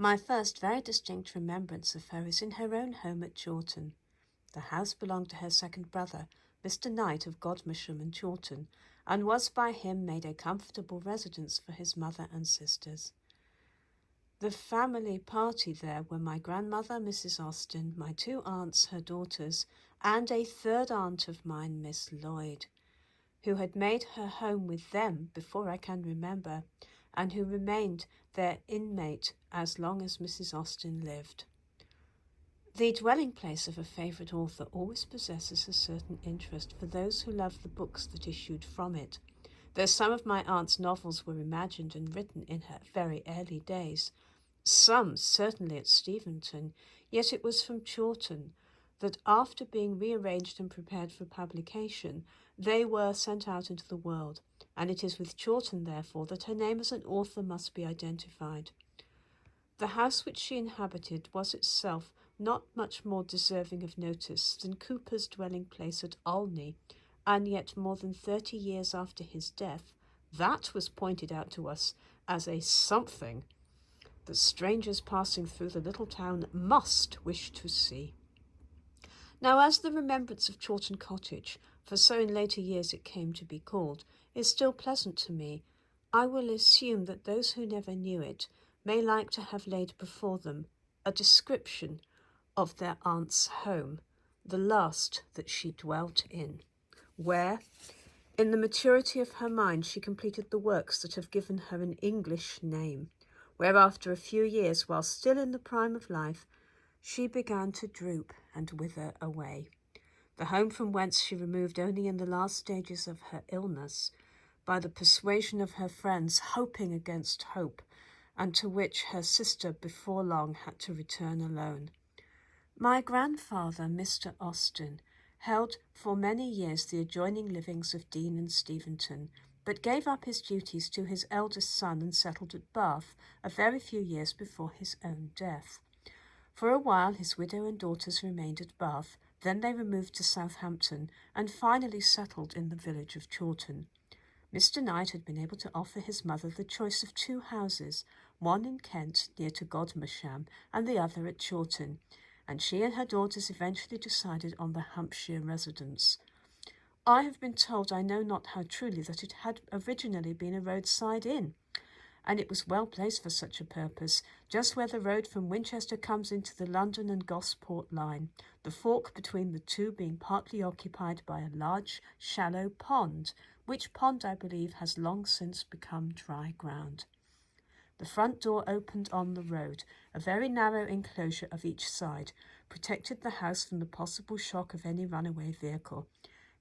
My first very distinct remembrance of her is in her own home at Chawton. The house belonged to her second brother, Mr. Knight of Godmersham and Chawton, and was by him made a comfortable residence for his mother and sisters. The family party there were my grandmother, Mrs. Austen, my two aunts, her daughters, and a third aunt of mine, Miss Lloyd, who had made her home with them before I can remember, and who remained their inmate as long as Mrs. Austen lived. The dwelling place of a favourite author always possesses a certain interest for those who love the books that issued from it. Though some of my aunt's novels were imagined and written in her very early days, some certainly at Steventon, yet it was from Chawton that after being rearranged and prepared for publication, they were sent out into the world, and it is with Chawton, therefore, that her name as an author must be identified. The house which she inhabited was itself not much more deserving of notice than Cooper's dwelling place at Olney, and yet more than 30 years after his death, that was pointed out to us as a something that strangers passing through the little town must wish to see. Now, as the remembrance of Chawton Cottage, for so in later years it came to be called, is still pleasant to me, I will assume that those who never knew it may like to have laid before them a description of their aunt's home, the last that she dwelt in, where, in the maturity of her mind, she completed the works that have given her an English name, where after a few years, while still in the prime of life, she began to droop and wither away. The home from whence she removed only in the last stages of her illness, by the persuasion of her friends, hoping against hope, and to which her sister before long had to return alone. My grandfather, Mr. Austen, held for many years the adjoining livings of Dean and Steventon, but gave up his duties to his eldest son and settled at Bath a very few years before his own death. For a while his widow and daughters remained at Bath, then they removed to Southampton, and finally settled in the village of Chawton. Mr. Knight had been able to offer his mother the choice of two houses, one in Kent near to Godmersham, and the other at Chawton, and she and her daughters eventually decided on the Hampshire residence. I have been told, I know not how truly, that it had originally been a roadside inn, and it was well placed for such a purpose, just where the road from Winchester comes into the London and Gosport line, the fork between the two being partly occupied by a large, shallow pond, which pond, I believe, has long since become dry ground. The front door opened on the road. A very narrow enclosure of each side protected the house from the possible shock of any runaway vehicle.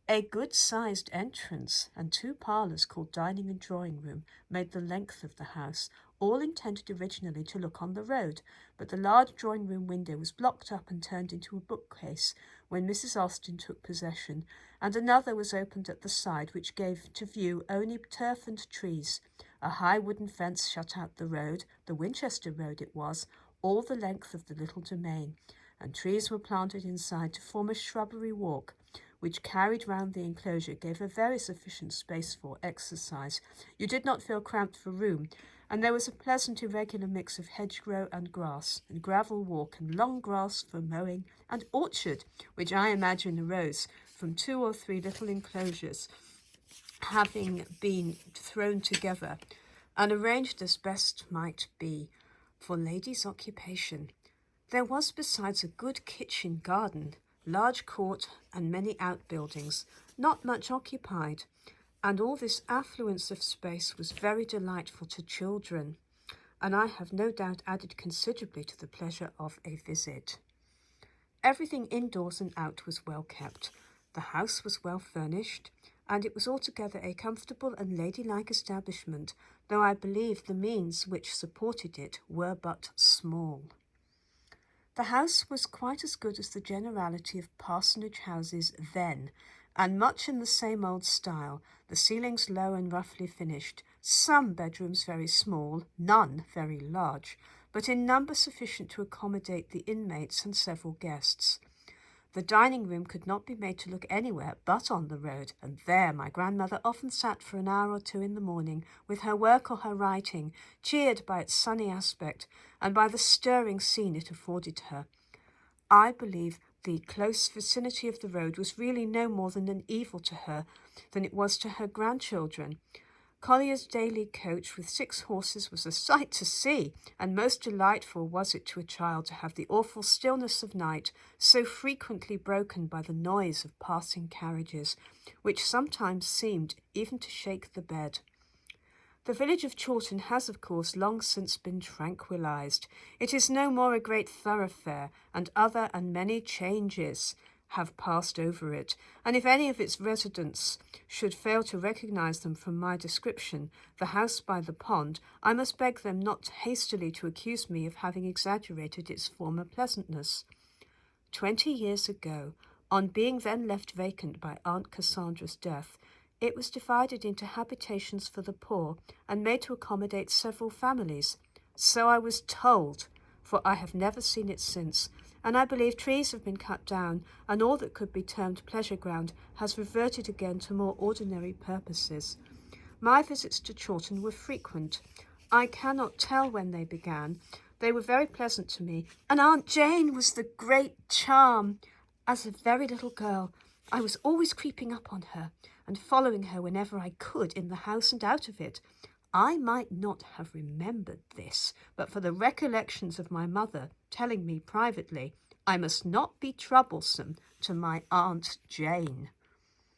A good-sized entrance and two parlours called dining and drawing room made the length of the house, all intended originally to look on the road, but the large drawing-room window was blocked up and turned into a bookcase when Mrs. Austen took possession, and another was opened at the side which gave to view only turf and trees. A high wooden fence shut out the road, the Winchester road it was, all the length of the little domain, and trees were planted inside to form a shrubbery walk, which carried round the enclosure gave a very sufficient space for exercise. You did not feel cramped for room, and there was a pleasant irregular mix of hedgerow and grass, and gravel walk, and long grass for mowing, and orchard, which I imagine arose from 2 or 3 little enclosures having been thrown together and arranged as best might be for ladies' occupation. There was besides a good kitchen garden, large court, and many outbuildings, not much occupied, and all this affluence of space was very delightful to children, and I have no doubt added considerably to the pleasure of a visit. Everything indoors and out was well kept. The house was well furnished, and it was altogether a comfortable and ladylike establishment, though I believe the means which supported it were but small. The house was quite as good as the generality of parsonage houses then, and much in the same old style, the ceilings low and roughly finished, some bedrooms very small, none very large, but in number sufficient to accommodate the inmates and several guests. The dining room could not be made to look anywhere but on the road, and there my grandmother often sat for an hour or two in the morning, with her work or her writing, cheered by its sunny aspect and by the stirring scene it afforded her. I believe the close vicinity of the road was really no more than an evil to her than it was to her grandchildren. Collier's daily coach with 6 horses was a sight to see, and most delightful was it to a child to have the awful stillness of night so frequently broken by the noise of passing carriages, which sometimes seemed even to shake the bed. The village of Chawton has, of course, long since been tranquilized. It is no more a great thoroughfare, and other and many changes have passed over it, and if any of its residents should fail to recognize them from my description, the house by the pond, I must beg them not hastily to accuse me of having exaggerated its former pleasantness. 20 years ago, on being then left vacant by Aunt Cassandra's death, it was divided into habitations for the poor and made to accommodate several families. So I was told, for I have never seen it since, and I believe trees have been cut down, and all that could be termed pleasure ground has reverted again to more ordinary purposes. My visits to Chawton were frequent. I cannot tell when they began. They were very pleasant to me, and Aunt Jane was the great charm. As a very little girl, I was always creeping up on her and following her whenever I could in the house and out of it. I might not have remembered this, but for the recollections of my mother telling me privately, I must not be troublesome to my Aunt Jane.